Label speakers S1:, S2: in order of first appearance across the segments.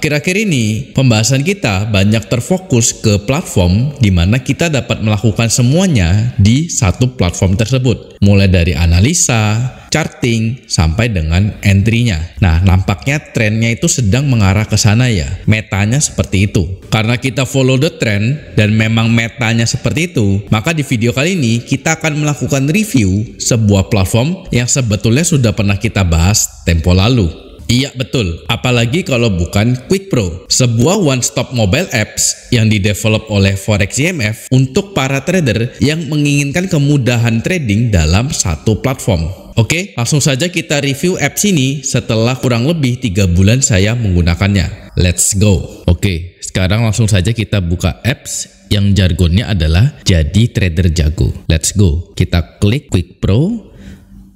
S1: Akhir-akhir ini, pembahasan kita banyak terfokus ke platform di mana kita dapat melakukan semuanya di satu platform tersebut. Mulai dari analisa, charting, sampai dengan entry-nya. Nah, nampaknya trennya itu sedang mengarah ke sana ya. Metanya seperti itu. Karena kita follow the trend dan memang metanya seperti itu, maka di video kali ini kita akan melakukan review sebuah platform yang sebetulnya sudah pernah kita bahas tempo lalu. Iya betul, apalagi kalau bukan QuickPro, sebuah one-stop mobile apps yang didevelop oleh Forex IMF untuk para trader yang menginginkan kemudahan trading dalam satu platform. Oke, langsung saja kita review apps ini setelah kurang lebih 3 bulan saya menggunakannya. Let's go. Oke, sekarang langsung saja kita buka apps yang jargonnya adalah jadi trader jago. Let's go. Kita klik QuickPro.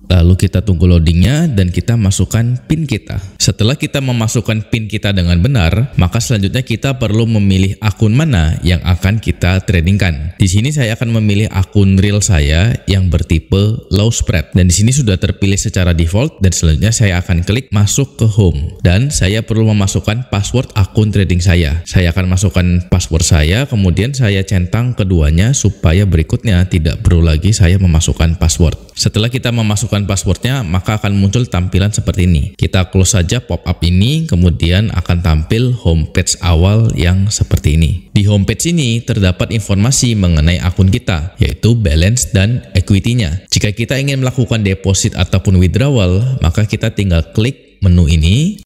S1: Lalu kita tunggu loadingnya dan kita masukkan PIN kita. Setelah kita memasukkan PIN kita dengan benar, maka selanjutnya kita perlu memilih akun mana yang akan kita tradingkan. Di sini saya akan memilih akun real saya yang bertipe low spread. Dan di sini sudah terpilih secara default dan selanjutnya saya akan klik masuk ke home. Dan saya perlu memasukkan password akun trading saya. Saya akan masukkan password saya, kemudian saya centang keduanya supaya berikutnya tidak perlu lagi saya memasukkan password. Setelah kita memasukkan passwordnya, maka akan muncul tampilan seperti ini. Kita close saja pop-up ini, kemudian akan tampil homepage awal yang seperti ini. Di homepage ini terdapat informasi mengenai akun kita, yaitu balance dan equity-nya. Jika kita ingin melakukan deposit ataupun withdrawal, maka kita tinggal klik menu ini.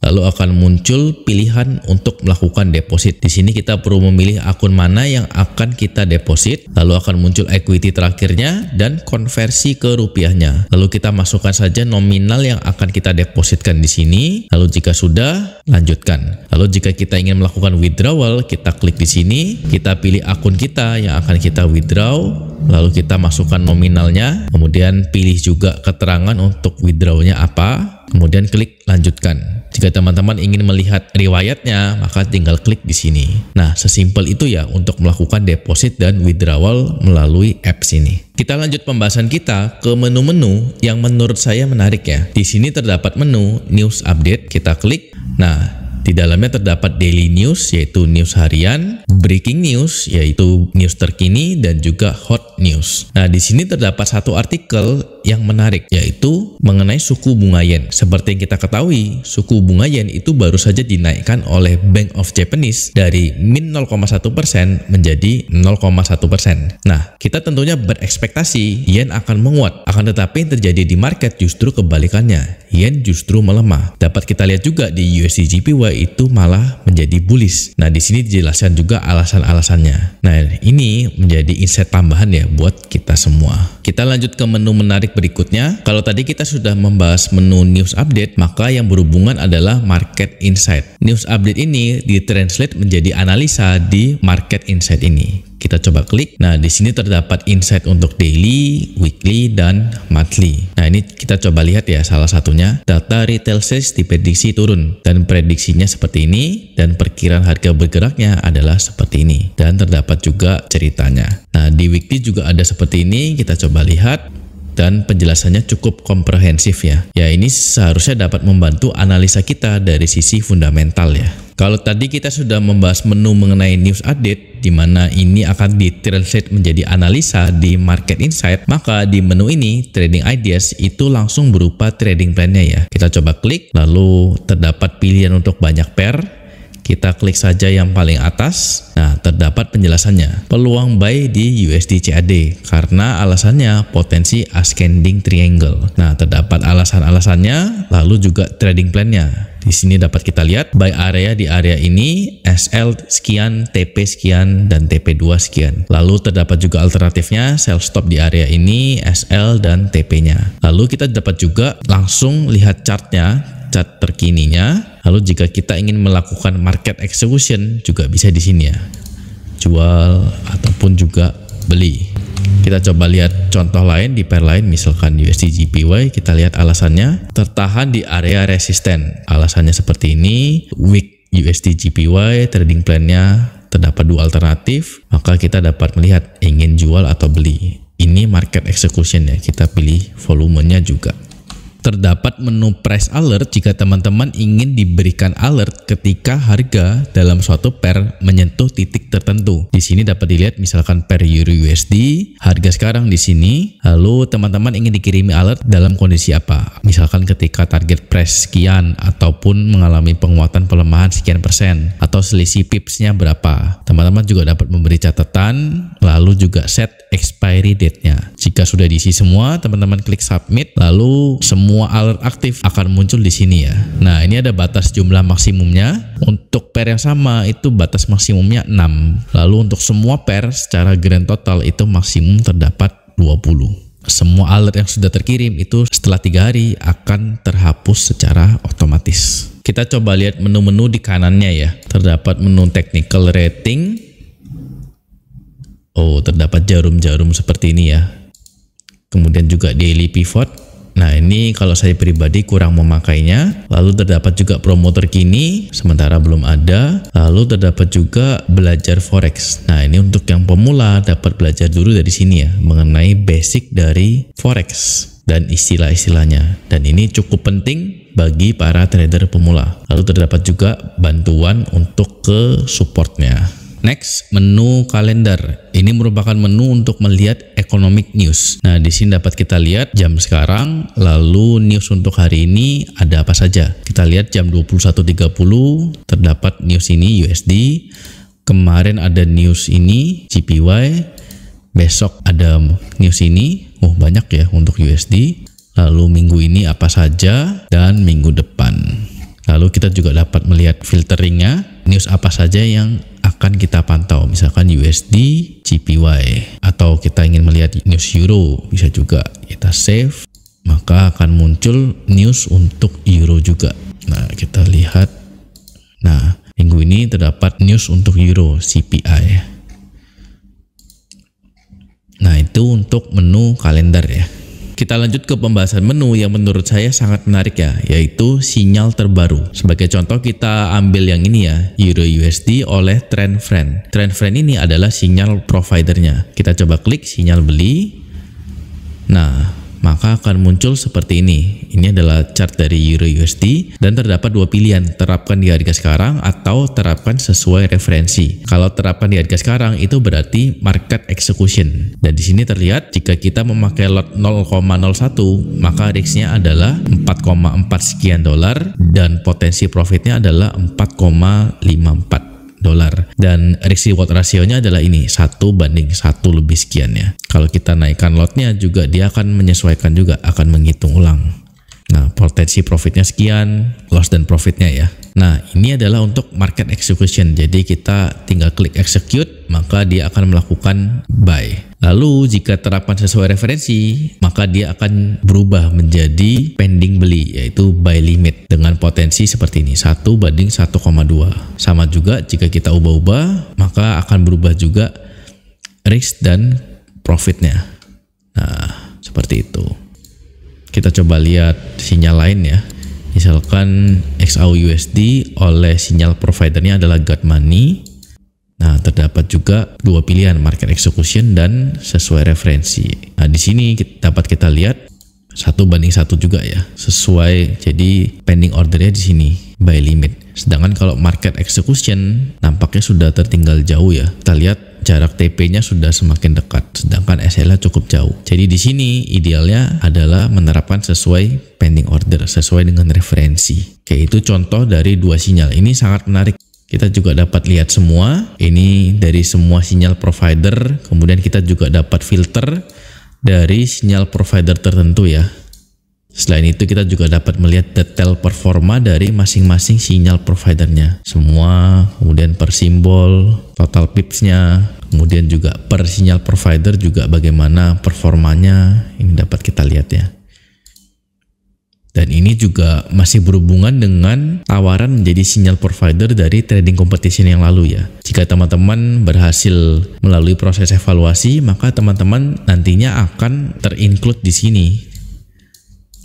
S1: Lalu akan muncul pilihan untuk melakukan deposit. Di sini kita perlu memilih akun mana yang akan kita deposit. Lalu akan muncul equity terakhirnya dan konversi ke rupiahnya. Lalu kita masukkan saja nominal yang akan kita depositkan di sini. Lalu jika sudah, lanjutkan. Lalu jika kita ingin melakukan withdrawal, kita klik di sini. Kita pilih akun kita yang akan kita withdraw. Lalu kita masukkan nominalnya. Kemudian pilih juga keterangan untuk withdrawnya apa. Kemudian klik lanjutkan. Jika teman-teman ingin melihat riwayatnya, maka tinggal klik di sini. Nah, sesimpel itu ya untuk melakukan deposit dan withdrawal melalui apps ini. Kita lanjut pembahasan kita ke menu-menu yang menurut saya menarik ya. Di sini terdapat menu news update, kita klik. Nah, di dalamnya terdapat daily news yaitu news harian, breaking news yaitu news terkini dan juga hot news. Nah, di sini terdapat satu artikel yang menarik yaitu mengenai suku bunga yen. Seperti yang kita ketahui, suku bunga yen itu baru saja dinaikkan oleh Bank of Japanese dari min 0,1% menjadi 0,1%. Nah, kita tentunya berekspektasi yen akan menguat. Akan tetapi yang terjadi di market justru kebalikannya. Yen justru melemah. Dapat kita lihat juga di USD JPY itu malah menjadi bullish. Nah, di sini dijelaskan juga alasan-alasannya. Nah, ini menjadi insight tambahan ya buat kita semua. Kita lanjut ke menu menarik berikutnya. Kalau tadi kita sudah membahas menu news update, maka yang berhubungan adalah market insight. News update ini ditranslate menjadi analisa di market insight ini. Kita coba klik. Nah, di sini terdapat insight untuk daily, weekly, dan monthly. Nah, ini kita coba lihat ya salah satunya. Data retail sales diprediksi turun dan prediksinya seperti ini dan perkiraan harga bergeraknya adalah seperti ini. Dan terdapat juga ceritanya. Nah, di weekly juga ada seperti ini. Kita coba lihat. Dan penjelasannya cukup komprehensif ya. Ya, ini seharusnya dapat membantu analisa kita dari sisi fundamental ya. Kalau tadi kita sudah membahas menu mengenai news update, di mana ini akan ditranslate menjadi analisa di market insight, maka di menu ini trading ideas itu langsung berupa trading plan-nya ya. Kita coba klik, lalu terdapat pilihan untuk banyak pair. Kita klik saja yang paling atas. Nah, terdapat penjelasannya. Peluang buy di USD CAD karena alasannya potensi ascending triangle. Nah, terdapat alasan-alasannya, lalu juga trading plan-nya. Di sini dapat kita lihat buy area di area ini SL sekian, TP sekian, dan TP2 sekian. Lalu terdapat juga alternatifnya sell stop di area ini SL dan TP-nya. Lalu kita dapat juga langsung lihat chartnya, chart terkininya. Lalu jika kita ingin melakukan market execution juga bisa di sini ya. Jual ataupun juga beli. Kita coba lihat contoh lain di pair lain, misalkan USD JPY. Kita lihat alasannya tertahan di area resisten. Alasannya seperti ini. Week USD JPY trading plan-nya terdapat dua alternatif. Maka kita dapat melihat ingin jual atau beli. Ini market execution ya. Kita pilih volumenya juga. Terdapat menu price alert jika teman-teman ingin diberikan alert ketika harga dalam suatu pair menyentuh titik tertentu. Di sini dapat dilihat misalkan pair Euro USD, harga sekarang di sini, lalu teman-teman ingin dikirimi alert dalam kondisi apa? Misalkan ketika target price sekian ataupun mengalami penguatan pelemahan sekian persen atau selisih pipsnya berapa. Teman-teman juga dapat memberi catatan lalu juga set expiry date-nya. Jika sudah diisi semua, teman-teman klik submit, lalu semua alert aktif akan muncul di sini ya. Nah, ini ada batas jumlah maksimumnya. Untuk pair yang sama itu batas maksimumnya 6. Lalu untuk semua pair secara grand total itu maksimum terdapat 20. Semua alert yang sudah terkirim itu setelah 3 hari akan terhapus secara otomatis. Kita coba lihat menu-menu di kanannya ya. Terdapat menu technical rating. Oh, terdapat jarum-jarum seperti ini ya. Kemudian juga daily pivot. Nah, ini kalau saya pribadi kurang memakainya. Lalu terdapat juga promo terkini, sementara belum ada. Lalu terdapat juga belajar forex. Nah, ini untuk yang pemula dapat belajar dulu dari sini ya, mengenai basic dari forex dan istilah-istilahnya. Dan ini cukup penting bagi para trader pemula. Lalu terdapat juga bantuan untuk ke supportnya. Next, menu kalender. Ini merupakan menu untuk melihat economic news. Nah, di sini dapat kita lihat jam sekarang, lalu news untuk hari ini ada apa saja. Kita lihat jam 21.30 terdapat news ini USD. Kemarin ada news ini JPY. Besok ada news ini. Oh, banyak ya untuk USD. Lalu minggu ini apa saja dan minggu depan. Lalu kita juga dapat melihat filteringnya, news apa saja yang akan kita pantau, misalkan USD, JPY, atau kita ingin melihat news Euro, bisa juga kita save, maka akan muncul news untuk Euro juga. Nah, kita lihat, nah minggu ini terdapat news untuk Euro, CPI. Nah, itu untuk menu kalender ya. Kita lanjut ke pembahasan menu yang menurut saya sangat menarik ya, yaitu sinyal terbaru. Sebagai contoh kita ambil yang ini ya, Euro USD oleh Trendfriend. Trendfriend ini adalah sinyal providernya. Kita coba klik sinyal beli. Nah, maka akan muncul seperti ini. Ini adalah chart dari Euro USD dan terdapat dua pilihan, terapkan di harga sekarang atau terapkan sesuai referensi. Kalau terapkan di harga sekarang itu berarti market execution. Dan di sini terlihat jika kita memakai lot 0,01 maka risknya adalah 4,4 sekian dolar dan potensi profitnya adalah 4,54 dolar, dan risk reward rasionya adalah ini 1:1 lebih sekian ya. Kalau kita naikkan lotnya juga dia akan menyesuaikan juga, akan menghitung ulang. Nah, potensi profitnya sekian, loss dan profitnya ya. Nah, ini adalah untuk market execution. Jadi kita tinggal klik execute, maka dia akan melakukan buy. Lalu jika terapkan sesuai referensi, maka dia akan berubah menjadi pending beli, yaitu buy limit dengan potensi seperti ini 1:1,2. Sama juga jika kita ubah-ubah, maka akan berubah juga risk dan profitnya. Nah, seperti itu. Kita coba lihat sinyal lain ya. Misalkan XAUUSD oleh sinyal providernya adalah God Money. Nah, terdapat juga dua pilihan, market execution dan sesuai referensi. Nah, di sini dapat kita lihat 1:1 juga ya, sesuai. Jadi pending ordernya di sini buy limit. Sedangkan kalau market execution nampaknya sudah tertinggal jauh ya. Kita lihat jarak TP-nya sudah semakin dekat, sedangkan SL-nya cukup jauh. Jadi di sini idealnya adalah menerapkan sesuai pending order, sesuai dengan referensi. Oke, itu contoh dari dua sinyal. Ini sangat menarik. Kita juga dapat lihat semua. Ini dari semua sinyal provider. Kemudian kita juga dapat filter dari sinyal provider tertentu ya. Selain itu kita juga dapat melihat detail performa dari masing-masing sinyal providernya. Semua, kemudian per simbol, total pipsnya, kemudian juga per sinyal provider juga bagaimana performanya. Ini dapat kita lihat ya. Dan ini juga masih berhubungan dengan tawaran menjadi sinyal provider dari trading competition yang lalu ya. Jika teman-teman berhasil melalui proses evaluasi, maka teman-teman nantinya akan terinclude di sini.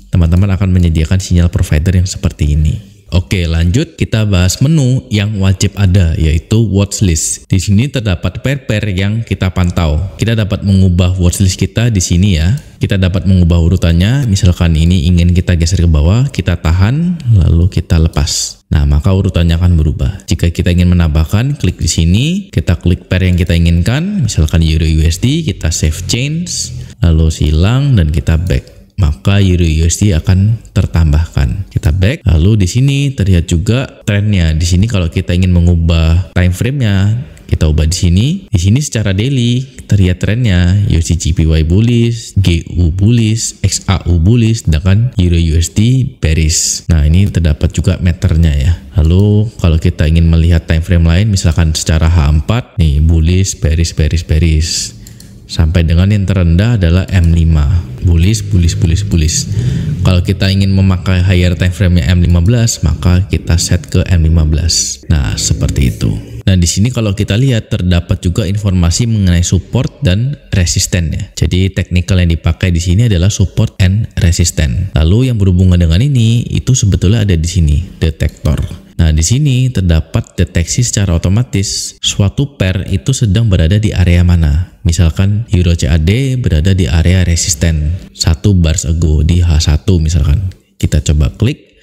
S1: Teman-teman akan menyediakan sinyal provider yang seperti ini. Oke, lanjut kita bahas menu yang wajib ada, yaitu watchlist. Di sini terdapat pair-pair yang kita pantau. Kita dapat mengubah watchlist kita di sini ya. Kita dapat mengubah urutannya. Misalkan ini ingin kita geser ke bawah, kita tahan, lalu kita lepas. Nah, maka urutannya akan berubah. Jika kita ingin menambahkan, klik di sini, kita klik pair yang kita inginkan, misalkan Euro USD, kita save change, lalu silang dan kita back. Maka Euro USD akan tertambahkan. Kita back, lalu di sini terlihat juga trennya. Di sini kalau kita ingin mengubah time frame-nya, kita ubah di sini. Di sini secara daily terlihat trennya USD JPY bullish, GU bullish, XAU bullish, sedangkan Euro USD bearish. Nah, ini terdapat juga meternya ya. Lalu kalau kita ingin melihat time frame lain, misalkan secara H4 nih bullish, bearish, bearish, bearish. Sampai dengan yang terendah adalah M5, bullish, bullish, bullish, bullish. Kalau kita ingin memakai higher time frame-nya M15, maka kita set ke M15. Nah, seperti itu. Nah, di sini kalau kita lihat terdapat juga informasi mengenai support dan resistennya. Jadi teknikal yang dipakai di sini adalah support and resistance. Lalu yang berhubungan dengan ini itu sebetulnya ada di sini, detektor. Nah, di sini terdapat deteksi secara otomatis suatu pair itu sedang berada di area mana. Misalkan Euro CAD berada di area resisten 1 bars ago di H1 misalkan. Kita coba klik,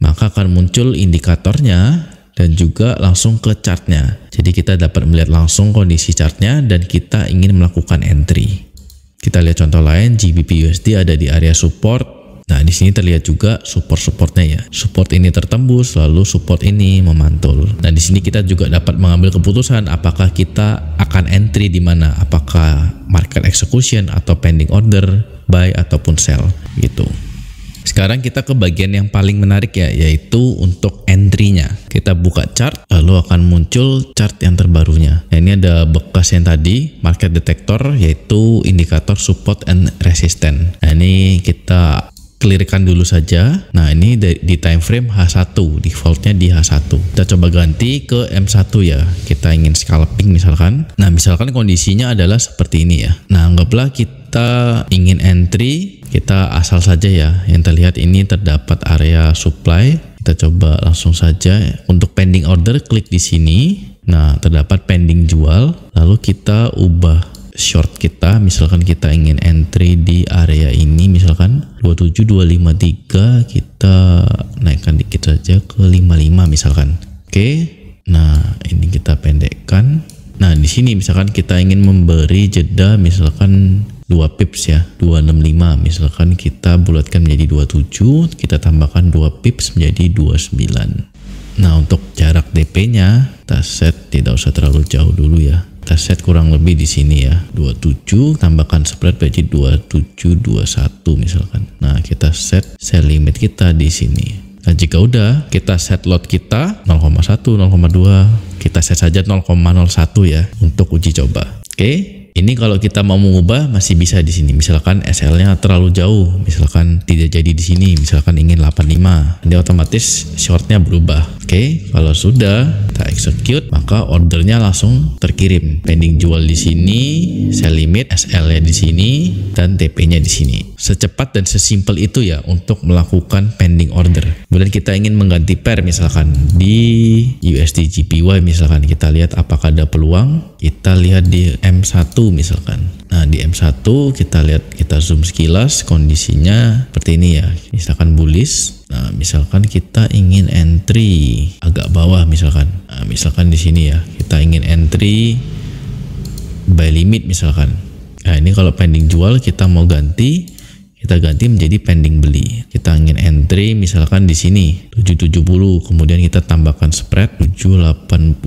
S1: maka akan muncul indikatornya dan juga langsung ke chartnya. Jadi kita dapat melihat langsung kondisi chartnya dan kita ingin melakukan entry. Kita lihat contoh lain, GBP USD ada di area support. Nah, di sini terlihat juga support-supportnya ya. Support ini tertembus, lalu support ini memantul. Nah, di sini kita juga dapat mengambil keputusan apakah kita akan entry di mana, apakah market execution atau pending order, buy ataupun sell gitu. Sekarang kita ke bagian yang paling menarik ya, yaitu untuk entry-nya. Kita buka chart, lalu akan muncul chart yang terbarunya. Nah, ini ada bekas yang tadi, market detector, yaitu indikator support and resistance. Nah, ini kita clearkan dulu saja. Nah, ini di time frame H1, defaultnya di H1. Kita coba ganti ke M1 ya. Kita ingin scalping misalkan. Nah, misalkan kondisinya adalah seperti ini ya. Nah, anggaplah kita ingin entry, kita asal saja ya. Yang terlihat ini terdapat area supply. Kita coba langsung saja. Untuk pending order, klik di sini. Nah, terdapat pending jual. Lalu kita ubah short kita, misalkan kita ingin entry di area ini, misalkan 27253, kita naikkan dikit saja ke 55 misalkan. Oke, nah ini kita pendekkan. Nah, di sini misalkan kita ingin memberi jeda misalkan 2 pips ya, 265, misalkan kita bulatkan menjadi 27, kita tambahkan 2 pips menjadi 29. Nah, untuk jarak DP-nya kita set tidak usah terlalu jauh dulu ya. Kita set kurang lebih di sini ya, 27 tambahkan spread berarti 2721 misalkan. Nah, kita set sell limit kita di sini. Nah, jika udah, kita set lot kita 0,1, 0,2, kita set saja 0,01 ya untuk uji coba. Oke. Ini kalau kita mau mengubah masih bisa di sini. Misalkan SL-nya terlalu jauh, misalkan tidak jadi di sini, misalkan ingin 85, nanti otomatis short-nya berubah. Oke, kalau sudah kita execute, maka ordernya langsung terkirim. Pending jual di sini, sell limit, SL-nya di sini, dan TP-nya di sini. Secepat dan sesimpel itu ya untuk melakukan pending order. Kemudian kita ingin mengganti pair misalkan di USD JPY misalkan, kita lihat apakah ada peluang. Kita lihat di M1 misalkan. Nah, di M1 kita lihat, kita zoom sekilas, kondisinya seperti ini ya. Misalkan bullish. Nah, misalkan kita ingin entry agak bawah misalkan. Nah, misalkan di sini ya, kita ingin entry buy limit misalkan. Nah, ini kalau pending jual kita mau ganti, kita ganti menjadi pending beli. Kita ingin entry misalkan di sini 770, kemudian kita tambahkan spread 780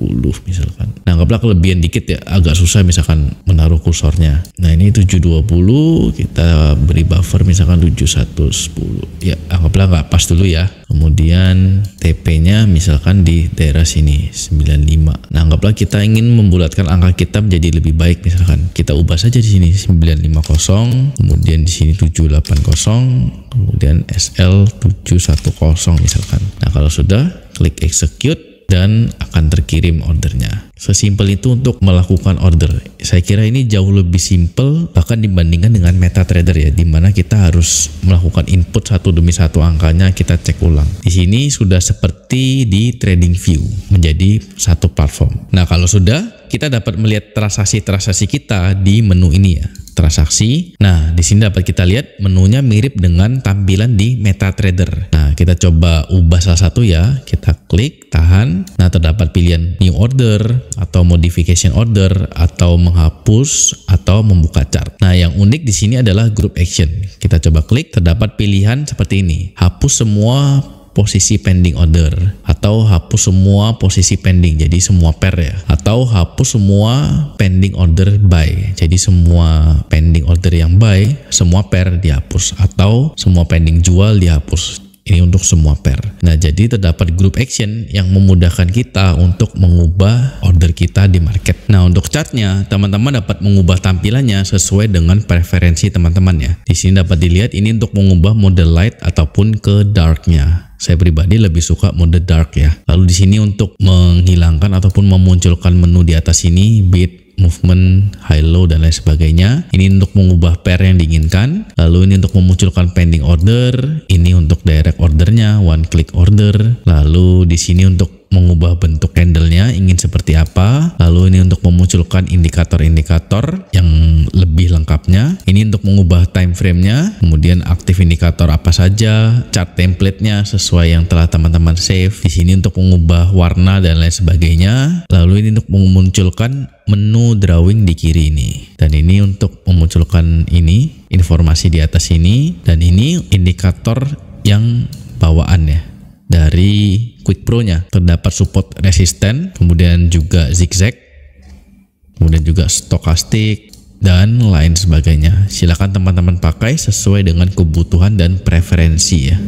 S1: misalkan. Nah, anggaplah kelebihan dikit ya, agak susah misalkan menaruh kursornya. Nah, ini 720, kita beri buffer misalkan 7110. Ya, anggaplah nggak pas dulu ya. Kemudian TP-nya misalkan di daerah sini 95. Nah, anggaplah kita ingin membulatkan angka kita menjadi lebih baik misalkan. Kita ubah saja di sini 950, kemudian di sini 780, kemudian SL 710 misalkan. Nah, kalau sudah, klik execute. dan akan terkirim ordernya. Sesimpel itu untuk melakukan order. Saya kira ini jauh lebih simpel bahkan dibandingkan dengan MetaTrader ya, dimana kita harus melakukan input satu demi satu angkanya kita cek ulang. Di sini sudah seperti di TradingView menjadi satu platform. Nah, kalau sudah, kita dapat melihat transaksi-transaksi kita di menu ini ya. Transaksi. Nah, di sini dapat kita lihat menunya mirip dengan tampilan di MetaTrader. Nah, kita coba ubah salah satu ya. Kita klik, tahan. Nah, terdapat pilihan new order atau modification order atau menghapus atau membuka chart. Nah, yang unik di sini adalah group action. Kita coba klik, terdapat pilihan seperti ini. Hapus semua posisi pending order atau hapus semua posisi pending, jadi semua pair ya, atau hapus semua pending order buy, jadi semua pending order yang buy semua pair dihapus, atau semua pending jual dihapus. Ini untuk semua pair. Nah, jadi terdapat group action yang memudahkan kita untuk mengubah order kita di market. Nah, untuk chartnya, teman-teman dapat mengubah tampilannya sesuai dengan preferensi teman-teman ya. Di sini dapat dilihat ini untuk mengubah mode light ataupun ke darknya. Saya pribadi lebih suka mode dark ya. Lalu di sini untuk menghilangkan ataupun memunculkan menu di atas ini, bid, movement, high low dan lain sebagainya. Ini untuk mengubah pair yang diinginkan. Lalu ini untuk memunculkan pending order. Ini untuk direct ordernya, one click order. Lalu di sini untuk mengubah bentuk candlenya ingin seperti apa. Lalu ini untuk memunculkan indikator-indikator yang lebih lengkapnya. Ini untuk mengubah time frame-nya. Kemudian aktif indikator apa saja, chart template-nya sesuai yang telah teman-teman save. Di sini untuk mengubah warna dan lain sebagainya. Lalu ini untuk memunculkan menu drawing di kiri ini. Dan ini untuk memunculkan ini informasi di atas ini, dan ini indikator yang bawaan ya dari Quick Pro-nya. Terdapat support resisten, kemudian juga zigzag, kemudian juga stokastik dan lain sebagainya. Silakan teman-teman pakai sesuai dengan kebutuhan dan preferensi ya.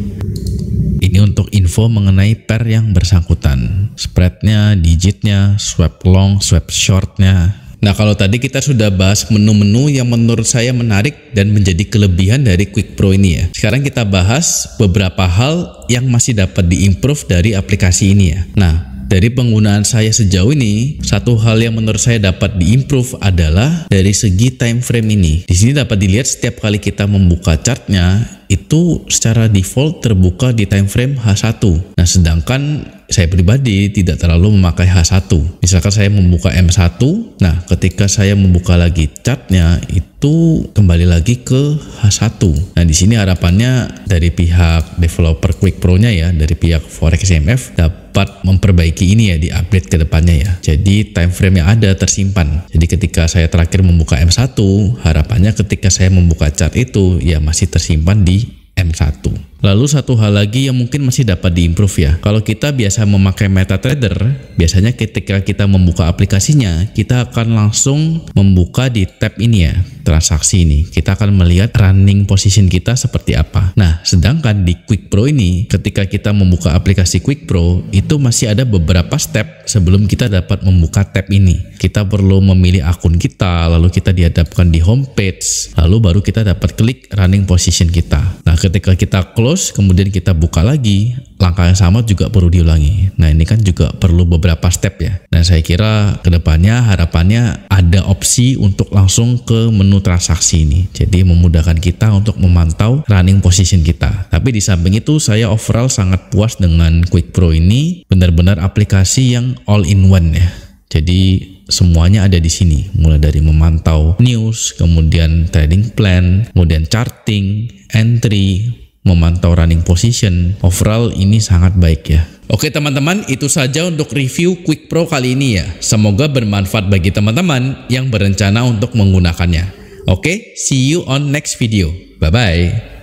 S1: Ini untuk info mengenai pair yang bersangkutan, spreadnya, digitnya, swap long, swap shortnya. Nah, kalau tadi kita sudah bahas menu-menu yang menurut saya menarik dan menjadi kelebihan dari Quick Pro ini ya. Sekarang kita bahas beberapa hal yang masih dapat diimprove dari aplikasi ini ya. Nah, dari penggunaan saya sejauh ini, satu hal yang menurut saya dapat diimprove adalah dari segi time frame ini. Di sini dapat dilihat setiap kali kita membuka chartnya, itu secara default terbuka di time frame H1. Nah, sedangkan saya pribadi tidak terlalu memakai H1. Misalkan saya membuka M1, nah ketika saya membuka lagi chartnya itu kembali lagi ke H1. Nah, di sini harapannya dari pihak developer Quick Pro-nya ya, dari pihak Forex MF dapat memperbaiki ini ya, di update ke depannya ya. Jadi time frame yang ada tersimpan. Jadi ketika saya terakhir membuka M1, harapannya ketika saya membuka chart itu ya masih tersimpan di M1. Lalu satu hal lagi yang mungkin masih dapat diimprove ya. Kalau kita biasa memakai MetaTrader, biasanya ketika kita membuka aplikasinya, kita akan langsung membuka di tab ini ya, transaksi ini. Kita akan melihat running position kita seperti apa. Nah, sedangkan di Quick Pro ini, ketika kita membuka aplikasi Quick Pro, itu masih ada beberapa step sebelum kita dapat membuka tab ini. Kita perlu memilih akun kita, lalu kita dihadapkan di homepage, lalu baru kita dapat klik running position kita. Nah, ketika kita close, kemudian kita buka lagi, langkah yang sama juga perlu diulangi. Nah, ini kan juga perlu beberapa step ya. Dan saya kira kedepannya harapannya ada opsi untuk langsung ke menu transaksi ini. Jadi memudahkan kita untuk memantau running position kita. Tapi di samping itu saya overall sangat puas dengan Quick Pro ini. Benar-benar aplikasi yang all in one ya. Jadi semuanya ada di sini, mulai dari memantau news, kemudian trading plan, kemudian charting, entry, memantau running position. Overall ini sangat baik ya. Oke teman-teman, itu saja untuk review Quick Pro kali ini ya. Semoga bermanfaat bagi teman-teman yang berencana untuk menggunakannya. Oke, see you on next video. Bye-bye.